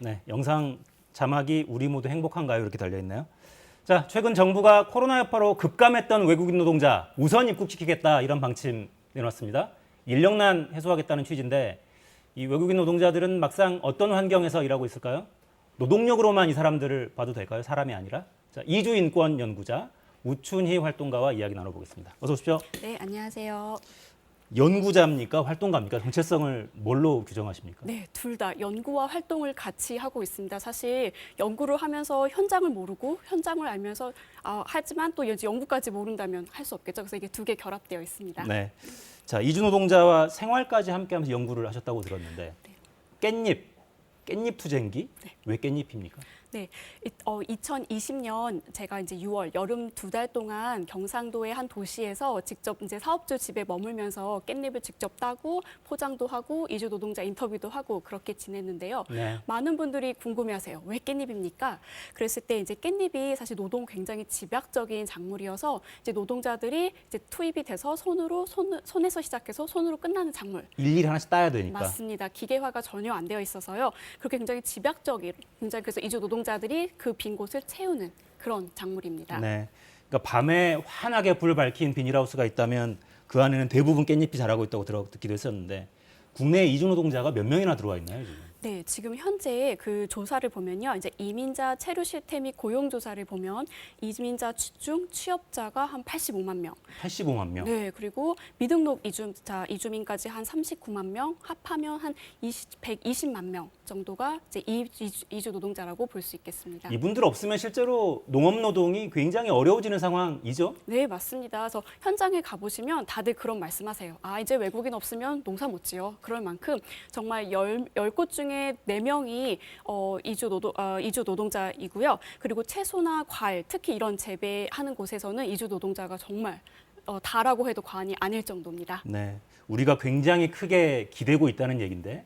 네, 영상 자막이 우리 모두 행복한가요? 이렇게 달려있네요. 자, 최근 정부가 코로나 여파로 급감했던 외국인 노동자 우선 입국시키겠다 이런 방침 내놨습니다. 인력난 해소하겠다는 취지인데 이 외국인 노동자들은 막상 어떤 환경에서 일하고 있을까요? 노동력으로만 이 사람들을 봐도 될까요? 사람이 아니라. 자, 이주 인권 연구자 우춘희 활동가와 이야기 나눠보겠습니다. 어서 오십시오. 네, 안녕하세요. 연구자입니까? 활동가입니까? 정체성을 뭘로 규정하십니까? 네, 둘 다 연구와 활동을 같이 하고 있습니다. 사실 연구를 하면서 현장을 모르고 현장을 알면서 하지만 또 연구까지 모른다면 할 수 없겠죠. 그래서 이게 두 개 결합되어 있습니다. 네. 자, 이주 노동자와 생활까지 함께하면서 연구를 하셨다고 들었는데 깻잎 투쟁기? 네. 왜 깻잎입니까? 네, 2020년 제가 이제 6월 여름 2달 동안 경상도의 한 도시에서 직접 이제 사업주 집에 머물면서 깻잎을 직접 따고 포장도 하고 이주 노동자 인터뷰도 하고 그렇게 지냈는데요. 네. 많은 분들이 궁금해하세요. 왜 깻잎입니까? 그랬을 때 이제 깻잎이 사실 노동 굉장히 집약적인 작물이어서 이제 노동자들이 이제 투입이 돼서 손에서 시작해서 손으로 끝나는 작물. 일일이 하나씩 따야 되니까. 맞습니다. 기계화가 전혀 안 되어 있어서요. 그렇게 굉장히 집약적인, 굉장히 그래서 이주 노동자들이 그 빈 곳을 채우는 그런 작물입니다. 네. 그러니까 밤에 환하게 불 밝힌 비닐하우스가 있다면 그 안에는 대부분 깻잎이 자라고 있다고 듣기도 했었는데 국내 이주 노동자가 몇 명이나 들어와 있나요, 지금? 네, 지금 현재 그 조사를 보면요. 이제 이민자 체류 실태 및 고용 조사를 보면 이민자 중 취업자가 한 85만 명. 85만 명. 네, 그리고 미등록 이주민까지 한 39만 명, 합하면 한 120만 명 정도가 이제 이주 노동자라고 볼 수 있겠습니다. 이분들 없으면 실제로 농업 노동이 굉장히 어려워지는 상황이죠? 네, 맞습니다. 그래서 현장에 가보시면 다들 그런 말씀하세요. 이제 외국인 없으면 농사 못 지어. 그럴 만큼 정말 10곳 중에 4명이 이주 노동자이고요. 그리고 채소나 과일, 특히 이런 재배하는 곳에서는 이주 노동자가 정말 다라고 해도 과언이 아닐 정도입니다. 네. 우리가 굉장히 크게 기대고 있다는 얘기인데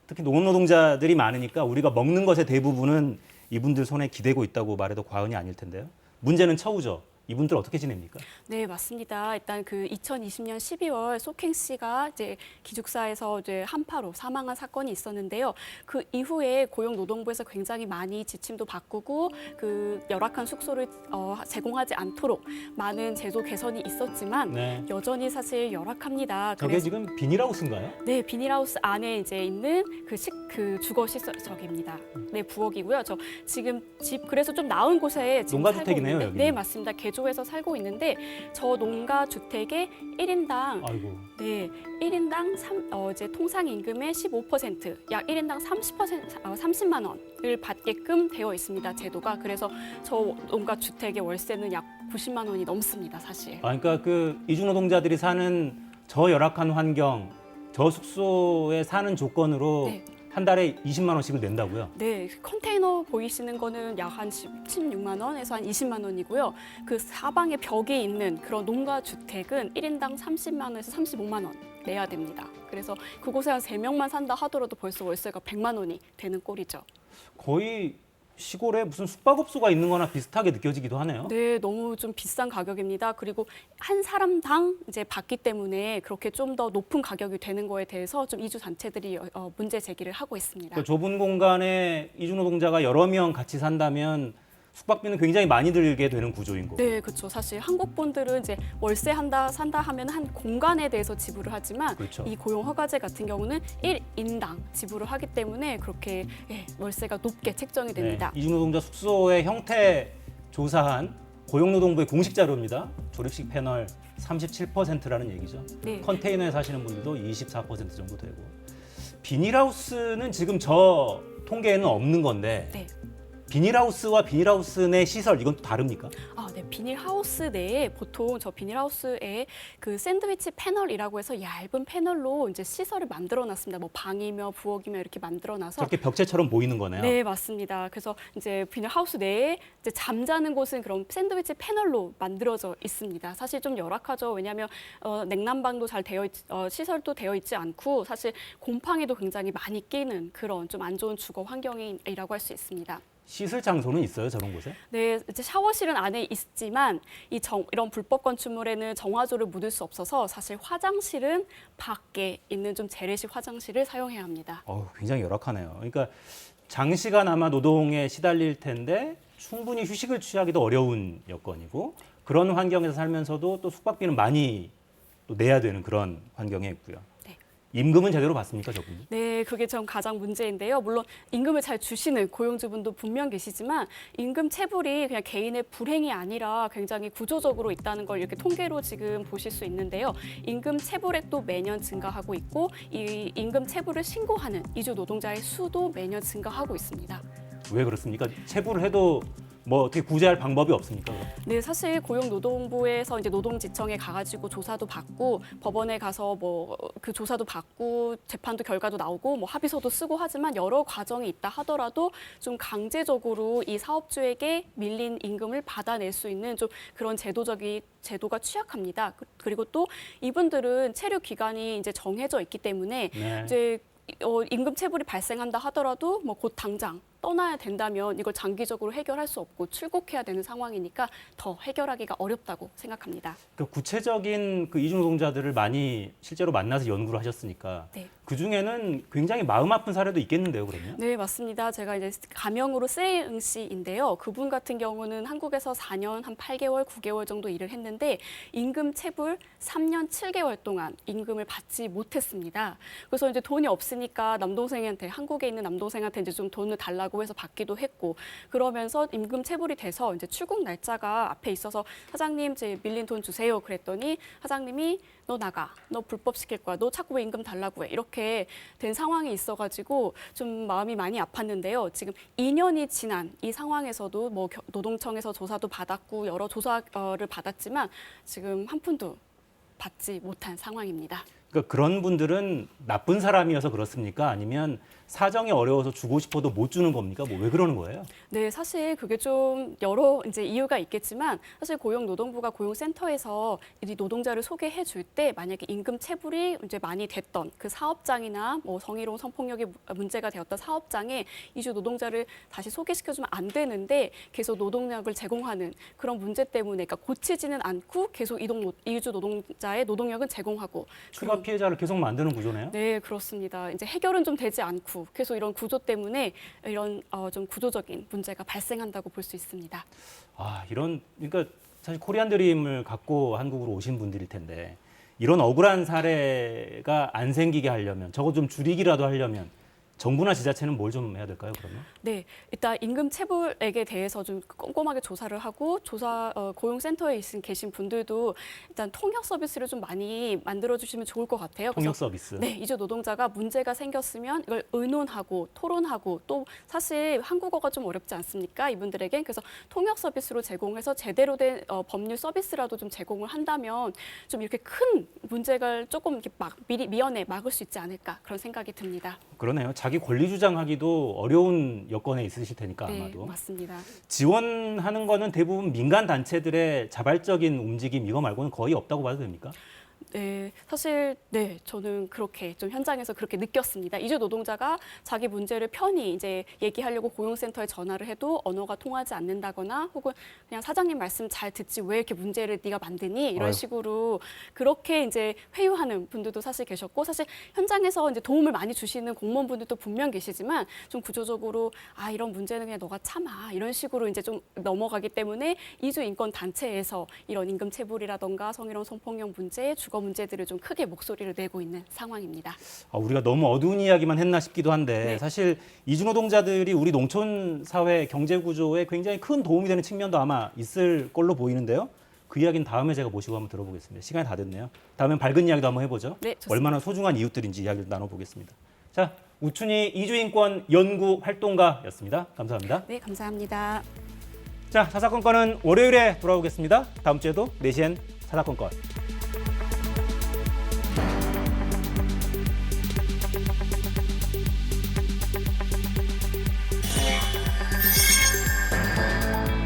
특히 농업 노동자들이 많으니까 우리가 먹는 것의 대부분은 이분들 손에 기대고 있다고 말해도 과언이 아닐 텐데요. 문제는 처우죠. 이분들 어떻게 지냅니까? 네, 맞습니다. 일단 그 2020년 12월 소캥 씨가 이제 기숙사에서 이제 한파로 사망한 사건이 있었는데요. 그 이후에 고용노동부에서 굉장히 많이 지침도 바꾸고 그 열악한 숙소를 제공하지 않도록 많은 제도 개선이 있었지만 네. 여전히 사실 열악합니다. 저게 지금 비닐하우스인가요? 네, 비닐하우스 안에 이제 있는 그 주거 시설적입니다. 네, 부엌이고요. 저 지금 집 그래서 좀 나은 곳에 지금 농가주택이네요, 살고 있는데, 여기는. 네, 맞습니다. 개조해서 살고 있는데 저 농가 주택의 1인당 아이고. 네, 1인당 이제 통상 임금의 15%, 약 1인당 30만 원을 받게끔 되어 있습니다. 제도가. 그래서 저 농가 주택의 월세는 약 90만 원이 넘습니다, 사실. 그러니까 그 이주 노동자들이 사는 저 열악한 환경, 저 숙소에 사는 조건으로 네. 한 달에 20만 원씩을 낸다고요? 네, 컨테이너 보이시는 거는 약 한 16만 원에서 한 20만 원이고요. 그 사방에 벽이 있는 그런 농가 주택은 1인당 30만 원에서 35만 원 내야 됩니다. 그래서 그곳에 한 3명만 산다 하더라도 벌써 월세가 100만 원이 되는 꼴이죠. 거의 시골에 무슨 숙박업소가 있는 거나 비슷하게 느껴지기도 하네요. 네, 너무 좀 비싼 가격입니다. 그리고 한 사람당 이제 받기 때문에 그렇게 좀 더 높은 가격이 되는 거에 대해서 좀 이주 단체들이 문제 제기를 하고 있습니다. 그 좁은 공간에 이주 노동자가 여러 명 같이 산다면 숙박비는 굉장히 많이 들게 되는 구조인 거고. 네, 그렇죠. 사실 한국 분들은 이제 월세 산다 하면 한 공간에 대해서 지불을 하지만 그렇죠. 이 고용 허가제 같은 경우는 1인당 지불을 하기 때문에 그렇게 월세가 높게 책정이 됩니다. 네, 이주 노동자 숙소의 형태 조사한 고용노동부의 공식 자료입니다. 조립식 패널 37%라는 얘기죠. 네. 컨테이너에 사시는 분들도 24% 정도 되고. 비닐하우스는 지금 저 통계에는 없는 건데 네. 비닐하우스와 비닐하우스 내 시설 이건 또 다릅니까? 네, 비닐하우스 내에 보통 저 비닐하우스에 그 샌드위치 패널이라고 해서 얇은 패널로 이제 시설을 만들어놨습니다. 뭐 방이며 부엌이며 이렇게 만들어놔서 저렇게 벽체처럼 보이는 거네요. 네, 맞습니다. 그래서 이제 비닐하우스 내에 이제 잠자는 곳은 그런 샌드위치 패널로 만들어져 있습니다. 사실 좀 열악하죠. 왜냐하면 냉난방도 잘 시설도 되어 있지 않고 사실 곰팡이도 굉장히 많이 끼는 그런 좀 안 좋은 주거 환경이라고 할 수 있습니다. 씻을 장소는 있어요, 저런 곳에? 네, 이제 샤워실은 안에 있지만 이런 불법 건축물에는 정화조를 묻을 수 없어서 사실 화장실은 밖에 있는 좀 재래식 화장실을 사용해야 합니다. 굉장히 열악하네요. 그러니까 장시간 아마 노동에 시달릴 텐데 충분히 휴식을 취하기도 어려운 여건이고 그런 환경에서 살면서도 또 숙박비는 많이 또 내야 되는 그런 환경에 있고요. 네. 임금은 제대로 받습니까, 저분? 네, 그게 좀 가장 문제인데요. 물론 임금을 잘 주시는 고용주분도 분명 계시지만 임금 체불이 그냥 개인의 불행이 아니라 굉장히 구조적으로 있다는 걸 이렇게 통계로 지금 보실 수 있는데요. 임금 체불액도 매년 증가하고 있고 이 임금 체불을 신고하는 이주 노동자의 수도 매년 증가하고 있습니다. 왜 그렇습니까? 체불을 해도 뭐 어떻게 구제할 방법이 없습니까? 그럼? 네, 사실 고용노동부에서 이제 노동지청에 가가지고 조사도 받고 법원에 가서 뭐 그 조사도 받고 재판도 결과도 나오고 뭐 합의서도 쓰고 하지만 여러 과정이 있다 하더라도 좀 강제적으로 이 사업주에게 밀린 임금을 받아낼 수 있는 좀 그런 제도가 취약합니다. 그리고 또 이분들은 체류 기간이 이제 정해져 있기 때문에 네. 이제 임금 체불이 발생한다 하더라도 뭐 곧 당장 떠나야 된다면 이걸 장기적으로 해결할 수 없고 출국해야 되는 상황이니까 더 해결하기가 어렵다고 생각합니다. 그 구체적인 그 이주 노동자들을 많이 실제로 만나서 연구를 하셨으니까 네. 그 중에는 굉장히 마음 아픈 사례도 있겠는데요, 그러면? 네, 맞습니다. 제가 이제 가명으로 세이응 씨인데요. 그분 같은 경우는 한국에서 4년 한 8개월, 9개월 정도 일을 했는데 임금 체불 3년 7개월 동안 임금을 받지 못했습니다. 그래서 이제 돈이 없으니까 남동생한테 한국에 있는 남동생한테 이제 좀 돈을 달라고 해서 받기도 했고 그러면서 임금 체불이 돼서 이제 출국 날짜가 앞에 있어서 사장님 이제 밀린 돈 주세요. 그랬더니 사장님이 너 나가, 너 불법 시킬 거야, 너 자꾸 왜 임금 달라고 해 이렇게 된 상황이 있어가지고 좀 마음이 많이 아팠는데요. 지금 2년이 지난 이 상황에서도 뭐 노동청에서 조사도 받았고 여러 조사를 받았지만 지금 한 푼도 받지 못한 상황입니다. 그러니까 그런 분들은 나쁜 사람이어서 그렇습니까? 아니면 사정이 어려워서 주고 싶어도 못 주는 겁니까? 뭐 왜 그러는 거예요? 네, 사실 그게 좀 여러 이제 이유가 있겠지만 사실 고용노동부가 고용센터에서 이 노동자를 소개해 줄 때 만약에 임금 체불이 이제 많이 됐던 그 사업장이나 뭐 성희롱 성폭력이 문제가 되었던 사업장에 이주 노동자를 다시 소개시켜주면 안 되는데 계속 노동력을 제공하는 그런 문제 때문에 그러니까 고치지는 않고 계속 이주 노동자의 노동력은 제공하고 추가 피해자를 계속 만드는 구조네요. 네, 그렇습니다. 이제 해결은 좀 되지 않고 계속 이런 구조 때문에 이런 좀 구조적인 문제가 발생한다고 볼 수 있습니다. 그러니까 사실 코리안 드림을 갖고 한국으로 오신 분들일 텐데 이런 억울한 사례가 안 생기게 하려면 저거 좀 줄이기라도 하려면 정부나 지자체는 뭘 좀 해야 될까요, 그러면? 네, 일단 임금 체불액에 대해서 좀 꼼꼼하게 조사를 하고 고용센터에 계신 분들도 일단 통역 서비스를 좀 많이 만들어 주시면 좋을 것 같아요. 통역 서비스. 네, 이주 노동자가 문제가 생겼으면 이걸 의논하고 토론하고 또 사실 한국어가 좀 어렵지 않습니까? 이분들에게 그래서 통역 서비스로 제공해서 제대로 된 법률 서비스라도 좀 제공을 한다면 좀 이렇게 큰 문제가 조금 이렇게 미리 미연에 막을 수 있지 않을까 그런 생각이 듭니다. 그러네요. 자기 권리 주장하기도 어려운 여건에 있으실 테니까 네, 아마도. 맞습니다. 지원하는 거는 대부분 민간 단체들의 자발적인 움직임 이거 말고는 거의 없다고 봐도 됩니까? 네, 사실 네, 저는 그렇게 좀 현장에서 그렇게 느꼈습니다. 이주 노동자가 자기 문제를 편히 이제 얘기하려고 고용센터에 전화를 해도 언어가 통하지 않는다거나 혹은 그냥 사장님 말씀 잘 듣지 왜 이렇게 문제를 네가 만드니 이런 아유. 식으로 그렇게 이제 회유하는 분들도 사실 계셨고 사실 현장에서 이제 도움을 많이 주시는 공무원분들도 분명 계시지만 좀 구조적으로 이런 문제는 그냥 너가 참아 이런 식으로 이제 좀 넘어가기 때문에 이주 인권 단체에서 이런 임금 체불이라던가 성희롱 성폭력 문제 주거 문제들을 좀 크게 목소리를 내고 있는 상황입니다. 우리가 너무 어두운 이야기만 했나 싶기도 한데 네. 사실 이주 노동자들이 우리 농촌 사회 경제 구조에 굉장히 큰 도움이 되는 측면도 아마 있을 걸로 보이는데요. 그 이야기는 다음에 제가 모시고 한번 들어보겠습니다. 시간이 다 됐네요. 다음엔 밝은 이야기도 한번 해보죠. 네, 좋습니다. 얼마나 소중한 이웃들인지 이야기를 나눠보겠습니다. 자, 우춘희 이주인권 연구 활동가였습니다. 감사합니다. 네, 감사합니다. 자, 사사건건은 월요일에 돌아오겠습니다. 다음 주에도 4시엔 사사건건.